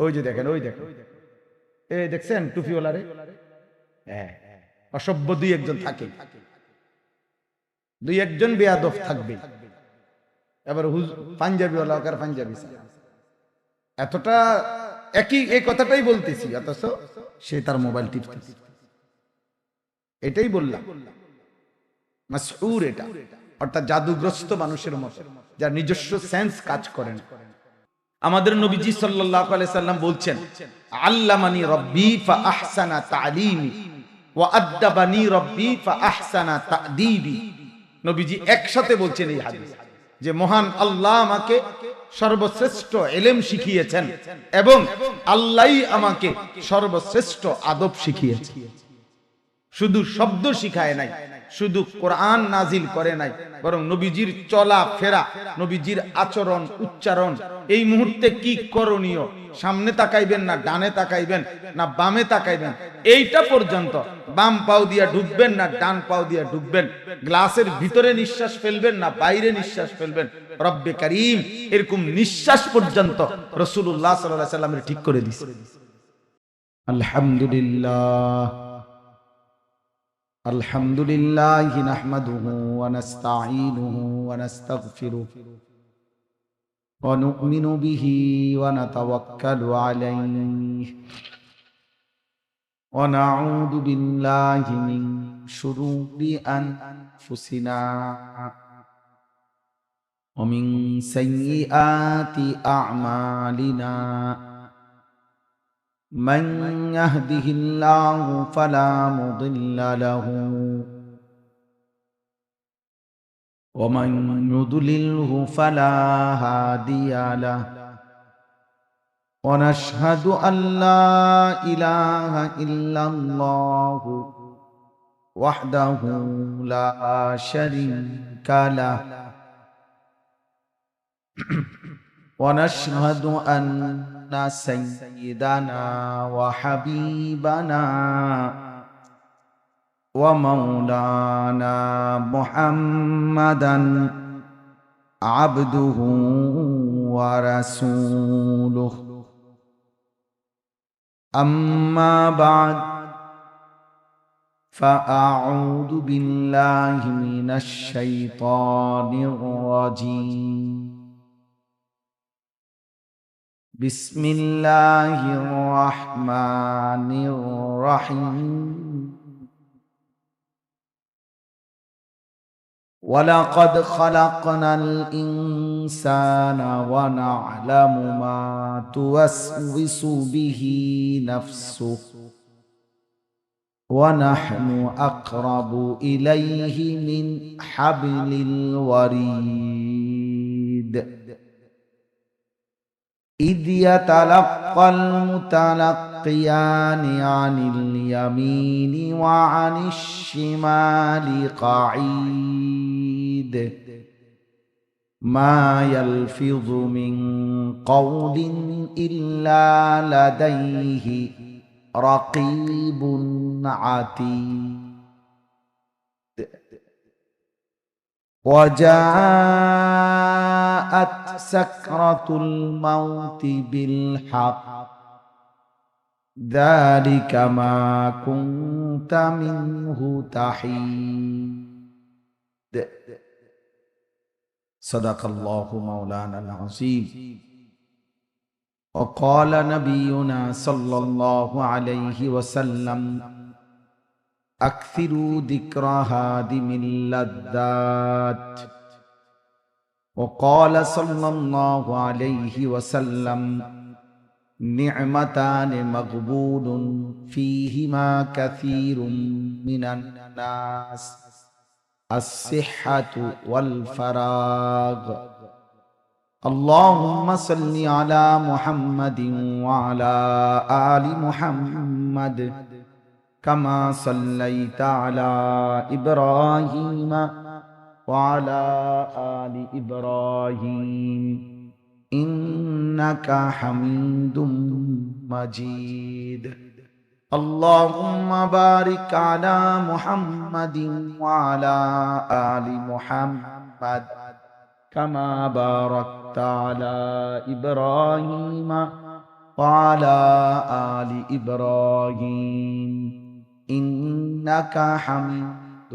ওই যে দেখেন, ওই দেখেন, এই দেখছেন টুপিওয়ালারে? হ্যাঁ, অসভ্য দুই একজন থাকে, দুই একজন বেয়াদব থাকবে। এবার পাঞ্জাবিওয়ালা কার পাঞ্জাবি এতটা একই, এই কথাটাই বলতেছি, অথচ সে তার মোবাইল টিপতেছে। এটাই বললাম মাসউর, এটা অর্থাৎ জাদুগ্রস্ত মানুষের মতো, যার নিজস্ব সেন্স কাজ করে না। আমাদের নবীজি সাল্লাল্লাহু আলাইহি সাল্লাম বলছেন, আল্লামানি রব্বি ফা আহসানা তালিমি ওয়া আদ্দাবানি রব্বি ফা আহসানা তাদিবি। নবীজি একসাথে বলছেন এই হাদিস, যে মহান আল্লাহ আমাকে সর্বশ্রেষ্ঠ ইলম শিখিয়েছেন এবং আল্লাহই আমাকে সর্বশ্রেষ্ঠ আদব শিখিয়েছেন। শুধু শব্দ শিখায় নাই, শুধু কোরআন নাজিল করে নাই, বরং নবীজির চলা ফেরা, নবীজির আচরণ, উচ্চারণ, এই মুহূর্তে কি করণীয়, সামনে তাকাইবেন না ডানে তাকাইবেন না বামে তাকাইবেন, এইটা পর্যন্ত, বাম পাও দিয়া ঢুকবেন না ডান পাও দিয়া ঢুকবেন, গ্লাসের ভিতরে নিঃশ্বাস ফেলবেন না বাইরে নিঃশ্বাস ফেলবেন, রব্বে কারীম এরকম নিঃশ্বাস পর্যন্ত রাসূলুল্লাহ সাল্লাল্লাহু আলাইহি সাল্লামের ঠিক করে দিয়েছে। আলহামদুলিল্লাহ, আলহামদুলিল্লাহ নাহমাদুহু ওয়া নাস্তাঈনুহু ওয়া নাস্তাগফিরুহু ওয়া নু'মিনু বিহি ওয়া নাতাওয়াক্কালু আলাইহি ওয়া নাউযু বিল্লাহি মিন শুরুরি আনফুসিনা ওয়া মিন সাইয়্যিআতি আ'মালিনা। من يهده الله فلا مضل له ومن يضلله فلا هادي له ونشهد أن لا إله إلا الله وحده لا شريك له ونشهد أن سيدنا وحبيبنا ومولانا محمدا عبده ورسوله. أما بعد فأعوذ بالله من الشيطان الرجيم. بسم الله الرحمن الرحيم. ولقد خلقنا الإنسان ونعلم ما توسوس به نفسه ونحن أقرب إليه من حبل الوريد إذ يتلقى المتلقيان عن اليمين وعن الشمال قعيد ما يلفظ من قول إلا لديه رقيب عتيد. وجاءت سكرة الموت بالحق ذلك ما كنت منه تحيد. صدق الله مولانا العظيم. وقال نبينا صلى الله عليه وسلم أكثروا ذكر هادم اللذات. وقال صلى الله عليه وسلم نعمتان مغبون فيهما كثير من الناس الصحة والفراغ. اللهم صل على محمد وعلى آل محمد كما صليت على إبراهيم وعلى آل إبراهيم إنك حميد مجيد. اللهم بارك على محمد وعلى آل محمد كما باركت على إبراهيم وعلى آل إبراهيم إنك حميد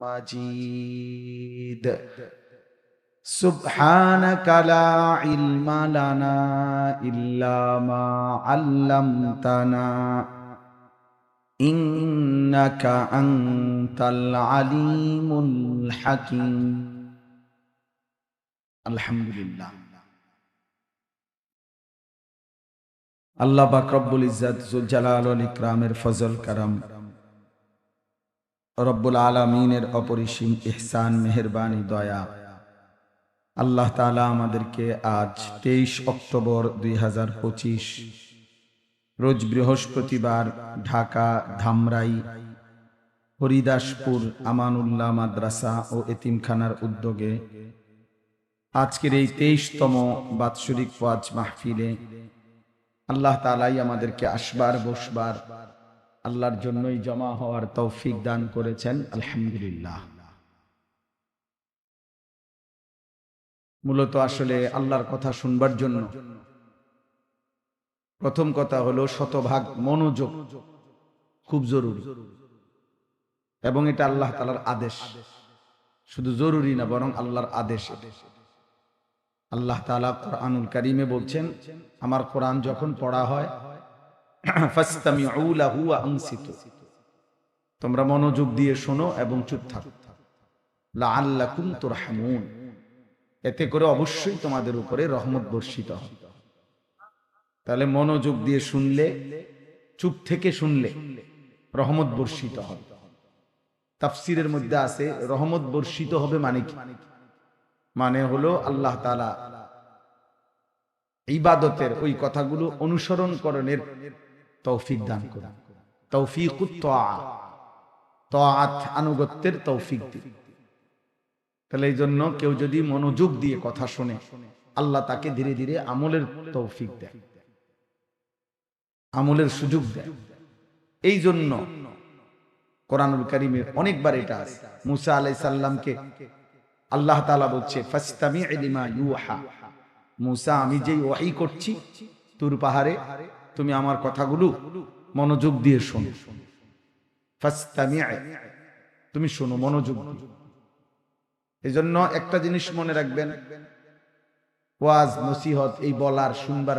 مجيد سبحانك لا علم لنا إلا ما علمتنا إنك أنت العليم الحكيم الحمد لله আল্লাহ পাক রব্বুল ইজ্জত যুল জালাল ওয়াল ইকরামের ফজল করম রব্বুল আলামিনের অপরিসীম ইহসান মেহেরবানি দয়া আল্লাহ তাআলা আমাদেরকে আজ 23 অক্টোবর 2025 রোজ বৃহস্পতিবার ঢাকা ধামরাই হরিদাসপুর আমানুল্লাহ মাদ্রাসা ও এতিমখানার উদ্যোগে আজকের এই 23তম বাৎসরিক ওয়াজ মাহফিলে আল্লাহ তাআলাই আমাদেরকে আসবার বসবার আল্লাহর জন্যই জমা হওয়ার তৌফিক দান করেছেন আলহামদুলিল্লাহ। মূলত আসলে আল্লাহর কথা শুনবার জন্য প্রথম কথা হলো শতভাগ মনোযোগ খুব জরুরি, এবং এটা আল্লাহ তাআলার আদেশ। শুধু জরুরি না, বরং আল্লাহর আদেশ। আল্লাহ তাআলা কোরআনুল কারীমে বলছেন, আমার কোরআন যখন পড়া হয় ফাসতামিউ লাহু ওয়া আনসিতু, তোমরা মনোযোগ দিয়ে শোনো এবং চুপ থাকো, লাআল্লাকুম তুরহামুন, এতে করে অবশ্যই তোমাদের উপরে রহমত বর্ষিত হবে। তাহলে মনোযোগ দিয়ে শুনলে, চুপ থেকে শুনলে রহমত বর্ষিত হবে। তাফসীরের মধ্যে আছে রহমত বর্ষিত হবে মানে কি? মানে হলো আল্লাহ তাআলা ইবাদতের ওই কথাগুলো অনুসরণ করণের তৌফিক দান করেন। তৌফিকুত তাআত, আনুগত্যের তৌফিক দিন। তাহলে এই জন্য কেউ যদি মনোযোগ দিয়ে কথা শুনে, আল্লাহ তাকে ধীরে ধীরে আমলের তৌফিক দেয়, আমলের সুযোগ দেয়। এই জন্য কোরআনুল কারীমের অনেকবার এটা আছে। মুসা আলাইহিস সালামকে আল্লাহ তাআলা বলছে ফাসতামি' লিমা ইউহা, মুসা আমি যেই ওহী করছি তুর পাহাড়ে, তুমি আমার কথাগুলো মনোযোগ দিয়ে শোনো। ফাসতামি', তুমি শোনো মনোযোগ দিয়ে। এজন্য একটা জিনিস মনে রাখবেন, ওয়াজ নসিহত এই বলার শুনবার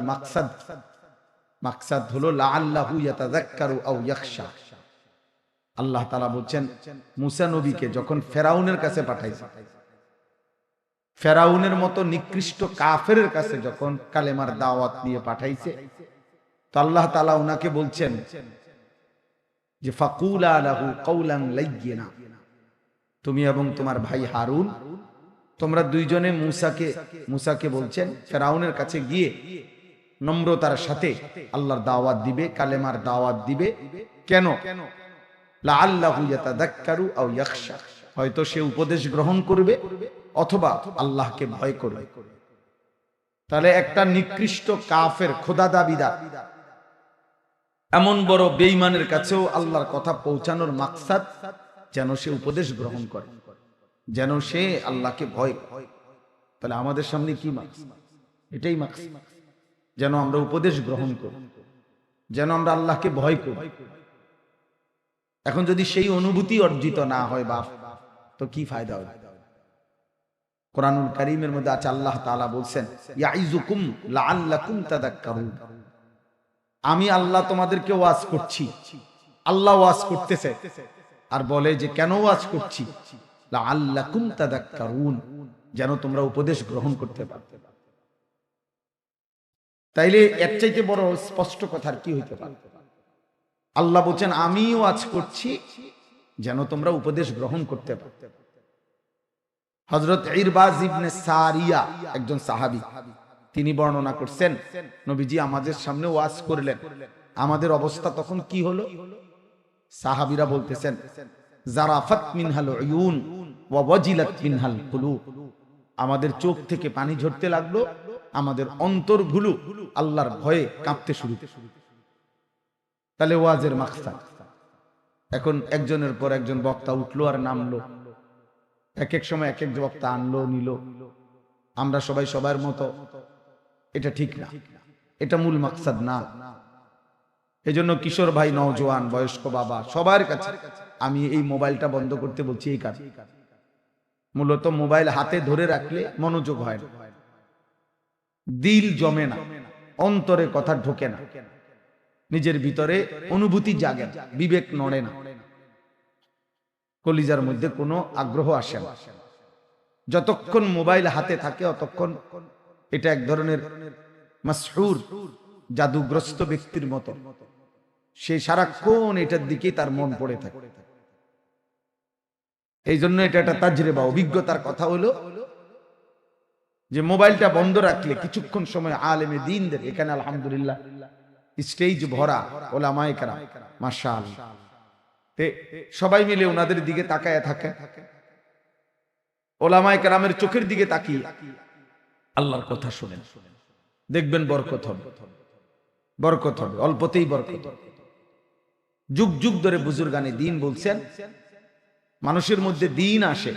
মাকসাদ হলো লাআল্লাহু ইয়াতাযাক্কারু আও ইয়াখশা। আল্লাহ তাআলা বলছেন মুসা নবীকে যখন ফেরাউনের কাছে পাঠাইছে, ফেরাউনের মতো নিকৃষ্ট কাফেরের কাছে যখন কালেমার দাওয়াত নিয়ে পাঠাইছে, তো আল্লাহ তাআলা উনাকে বলছেন যে ফাকুলা লাহু কাওলান লাইয়িনা, তুমি এবং তোমার ভাই হারুন, তোমরা দুইজনে মুসাকে বলছেন ফেরাউনের কাছে গিয়ে নম্রতার সাথে আল্লাহর দাওয়াত দিবে, কালেমার দাওয়াত দিবে। কেন? লাআল্লাহু ইয়াতাযাক্কারু আও ইয়াখশা, হয়তো সে উপদেশ গ্রহণ করবে অথবা আল্লাহকে ভয় করবে। তাহলে একটা নিকৃষ্ট কাফের, খোদা দাবিদার, এমন বড় বেঈমানের কাছেও আল্লাহর কথা পৌঁছানোর মাকসাদ যেন সে উপদেশ গ্রহণ করে, যেন সে আল্লাহকে ভয় করে। তাহলে আমাদের সামনে কি মাকসাদ? এটাই মাকসাদ, যেন আমরা উপদেশ গ্রহণ করি, যেন আমরা আল্লাহকে ভয় করি। এখন যদি সেই অনুভূতি অর্জিত না হয় বাপ, তো কি ফায়দা হবে? কোরআনুল কারীমের মধ্যে আছে আল্লাহ তাআলা বলছেন ইয়াইযুকুম লাআল্লাকুম তাযাক্কারুন, আমি আল্লাহ তোমাদেরকে ওয়াজ করছি। আল্লাহ ওয়াজ করতেছে আর বলে যে কেন ওয়াজ করছি? লাআল্লাকুম তাযাক্কারুন, যেন তোমরা উপদেশ গ্রহণ করতে পারো। তাইলে এর চাইতে বড় স্পষ্ট কথা কি হইতে পারে? আল্লাহ বলছেন আমি ওয়াজ করছি যেন তোমরা উপদেশ গ্রহণ করতে পারো। হযরত ইরবাজ ইবনে সারিয়া একজন সাহাবী, তিনি বর্ণনা করছেন নবীজি আমাদের সামনে ওয়াজ করলেন, আমাদের অবস্থা তখন কি হলো? সাহাবীরা বলতেছেন জারাফাত মিনহাল উয়ুন ওয়া ওয়াজিলাত মিনহাল কুলুব, আমাদের চোখ থেকে পানি ঝরতে লাগলো, আমাদের অন্তরগুলো আল্লাহর ভয়ে কাঁপতে শুরু। তাহলে ওয়াজের মাকসাদ। এখন একজনের পর একজন বক্তা উঠলো আর নামলো, এক এক সময় এক এক বক্তা আনলো নিল, আমরা সবাই সবার মতো, এটা ঠিক না। এটা মূল মাকসাদ না। এজন্য কিশোর ভাই, নওজোয়ান, বয়স্ক বাবা সবার কাছে আমি এই মোবাইলটা বন্ধ করতে বলছি। এই কাজ মূলত মোবাইল হাতে ধরে রাখলে মনোযোগ হয় না, দিল জমে না, অন্তরে কথা ঢোকে না, নিজের ভিতরে অনুভূতি জাগে না, বিবেক নড়ে না, কলিজার মধ্যে কোনো আগ্রহ আসে না। যতক্ষণ মোবাইল হাতে থাকে ততক্ষণ এটা এক ধরনের মাসহুর, জাদুগ্রস্ত ব্যক্তির মতো, সে সারাক্ষণ এটার দিকেই তার মন পড়ে থাকে। এই জন্য এটা একটা তাজরিবা, অভিজ্ঞতার কথা হলো যে মোবাইলটা বন্ধ রাখলে কিছুক্ষণ সময় আলেমে দ্বীনদের, এখানে আলহামদুলিল্লাহ স্টেজ ভরা ওলামায়ে কেরাম, মাশাআল্লাহ, সবাই মিলে ওনাদের দিকে তাকায় থাকে, ওলামায়ে কেরামের চোখের দিকে তাকিয়ে আল্লাহর কথা শুনেন, দেখবেন বরকত হবে, বরকত হবে, অল্পতেই বরকত হবে। যুগ যুগ ধরে বুজুর্গানে দ্বীন বলছেন, মানুষের মধ্যে দ্বীন আসে,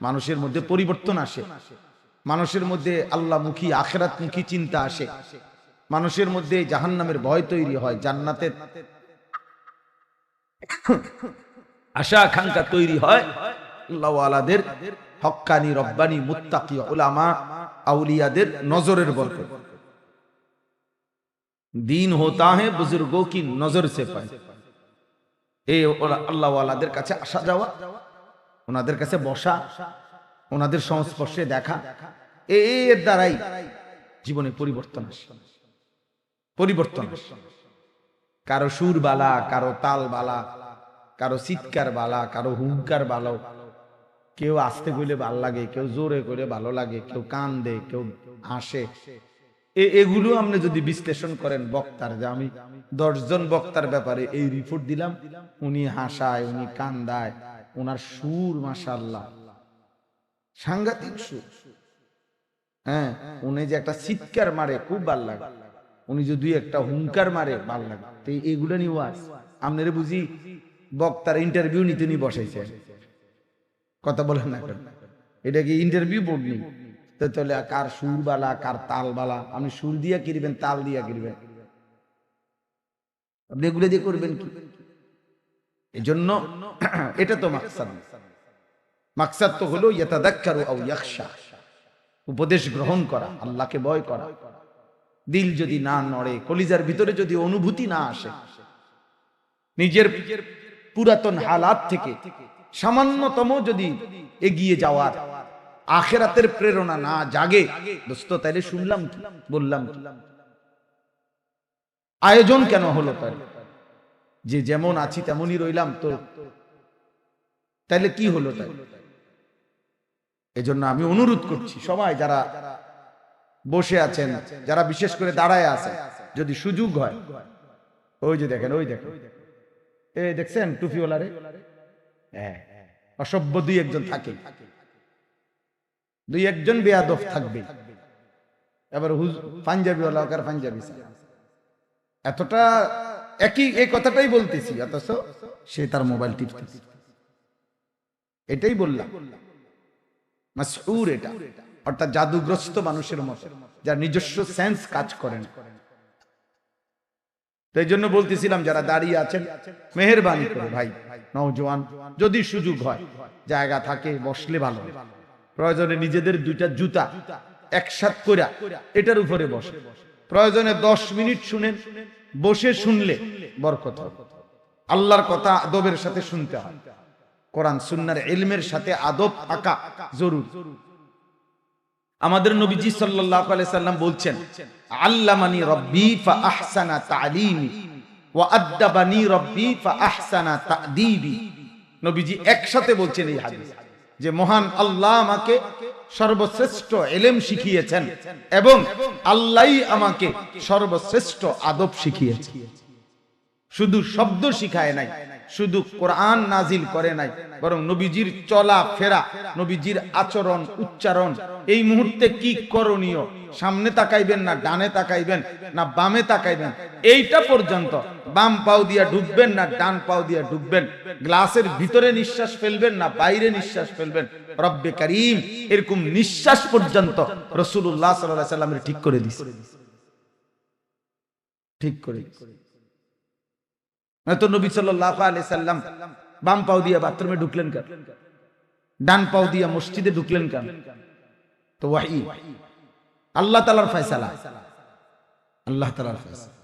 মানুষের মধ্যে পরিবর্তন আসে, মানুষের মধ্যে আল্লাহমুখী, আখিরাতমুখী চিন্তা আসে, মানুষের মধ্যে জাহান্নামের ভয় তৈরি হয়, জান্নাতের আশা আকাঙ্ক্ষা তৈরি হয়। আল্লাহ ওয়ালাদের, হক্কানি, রব্বানি, মুত্তাকি, উলামা, আউলিয়াদের নজরের বরকত। दीन होता है बुजुर्गों की नजर से पाए। এই আল্লাহ ওয়ালাদের কাছে আসা যাওয়া, ওনাদের কাছে বসা, ওনাদের সংস্পর্শে দেখা, এর দ্বারাই জীবনে পরিবর্তন আসে, পরিবর্তন আসে। কারো সুর বালা, কারো তাল বালা, কারো চিৎকার বালা, কারো হুঙ্কার বালা, কেউ আস্তে কইলে ভালো লাগে, কেউ জোরে করে ভালো লাগে, কেউ কান্দে, কেউ হাসে। এগুলো আপনি যদি বিশ্লেষণ করেন বক্তার, যে আমি 10 জন বক্তার ব্যাপারে এই রিপোর্ট দিলাম, উনি হাসায়, উনি কান্দায়, ওনার সুর মাশাআল্লাহ সাংঘাতিক সুর, হ্যাঁ, উনি যে একটা চিৎকার মারে খুব ভালো লাগে, উনি যদি একটা হুঙ্কার মারে ভালো লাগে। তো এগুলো নিয়ে ওয়াজ আপনারা বুঝি বক্তার ইন্টারভিউ নিতে নিয়ে বসাইছে, কথা বলেন না, এটা কি ইন্টারভিউ বোর্ড নেই? তাহলে কার সুর বালা, কার তাল বালা, আপনি সুর দিয়া কিরবেন, তাল দিয়া কিরবেন, আপনি এগুলো দিয়ে করবেন কি? এজন্য এটা তো মাকসাদ, মাকসাদ তো হলো ইয়াতাযাক্কারু আও ইয়াখশা, উপদেশ গ্রহণ করা, আল্লাহকে ভয় করা। দিল যদি না নড়ে, কলিজার ভিতরে যদি অনুভূতি না আসে, নিজের পুরাতন হালাত থেকে সামান্যতম যদি এগিয়ে যাওয়ার আখিরাতের প্রেরণা না জাগে, দোস্ত তাইলে শুনলাম কি, বললাম কি, আয়োজন কেন হলো? তাই যে যেমন আছি তেমনই রইলাম, তো তাইলে কি হলো? তাই এজন্য আমি অনুরোধ করছি সবাই যারা বসে আছেন, যারা বিশেষ করে দাঁড়ায় আছেন, যদি সুযোগ হয়, ওই যে দেখেন, ওই দেখেন, এই দেখছেন টুপিওয়ালারে, হ্যাঁ, অসভ্য দুই একজন থাকে, দুই একজন বেয়াদব থাকবে। এবার পাঞ্জাবিওয়ালা কার পাঞ্জাবি, এতটা একই এই কথাটাই বলতেছি, অথচ সে তার মোবাইল টিপতেছে। এটাই বললাম মাসহুর, এটা অর্থাৎ জাদুগ্রস্ত মানুষের মতো, যার নিজস্ব সেন্স কাজ করে না। তো এই জন্য বলতেছিলাম যারা দাঁড়িয়ে আছেন, মেহেরবানি করে ভাই, নওজোয়ান, যদি সুযোগ হয়, জায়গা থাকে, বসলে ভালো, প্রয়োজনে নিজেদের দুইটা জুতা একসাথ করে এটার উপরে বসে, প্রয়োজনে 10 মিনিট শুনেন, বসে শুনলে বরকত হবে। আল্লাহর কথা আদবের সাথে শুনতে হয়, কোরআন সুন্নাহর ইলমের সাথে আদব থাকা জরুরি। আমাদের নবীজি সাল্লাল্লাহু আলাইহি সাল্লাম বলছেন, আল্লামানি রাব্বি ফা আহসানা তা'লিমি ওয়া আদ্দাবানি রাব্বি ফা আহসানা তা'দীবি। নবীজি একসাথে বলছেন এই হাদিস, যে মহান আল্লাহ আমাকে সর্বশ্রেষ্ঠ ইলম শিখিয়েছেন এবং আল্লাহই আমাকে সর্বশ্রেষ্ঠ আদব শিখিয়েছেন। শুধু শব্দ শিখায় নাই, শুধু কোরআন নাজিল করে নাই, বরং নবীজির চলা ফেরা, নবীজির আচরণ, উচ্চারণ, এই মুহূর্তে কি করণীয়, সামনে তাকাইবেন না ডানে তাকাইবেন না বামে তাকাইবেন, এইটা পর্যন্ত, বাম পাও দিয়া ঢুকবেন না ডান পাও দিয়া ঢুকবেন, গ্লাসের ভিতরে নিঃশ্বাস ফেলবেন না বাইরে নিঃশ্বাস ফেলবেন, রব্বে কারীম এরকম নিঃশ্বাস পর্যন্ত রাসূলুল্লাহ সাল্লাল্লাহু আলাইহি ওয়াসাল্লাম ঠিক করে দিয়েছে। ঠিক করে। তো নবী সাল্লাল্লাহু আলাইহি সাল্লাম বাম পাও দিয়ে বাথরুমে ঢুকলেন কেন? ডান পাও দিয়ে মসজিদে ঢুকলেন কেন? তো ওয়াহী, আল্লাহ তাআলার ফয়সালা, আল্লাহ তাআলার ফয়সালা।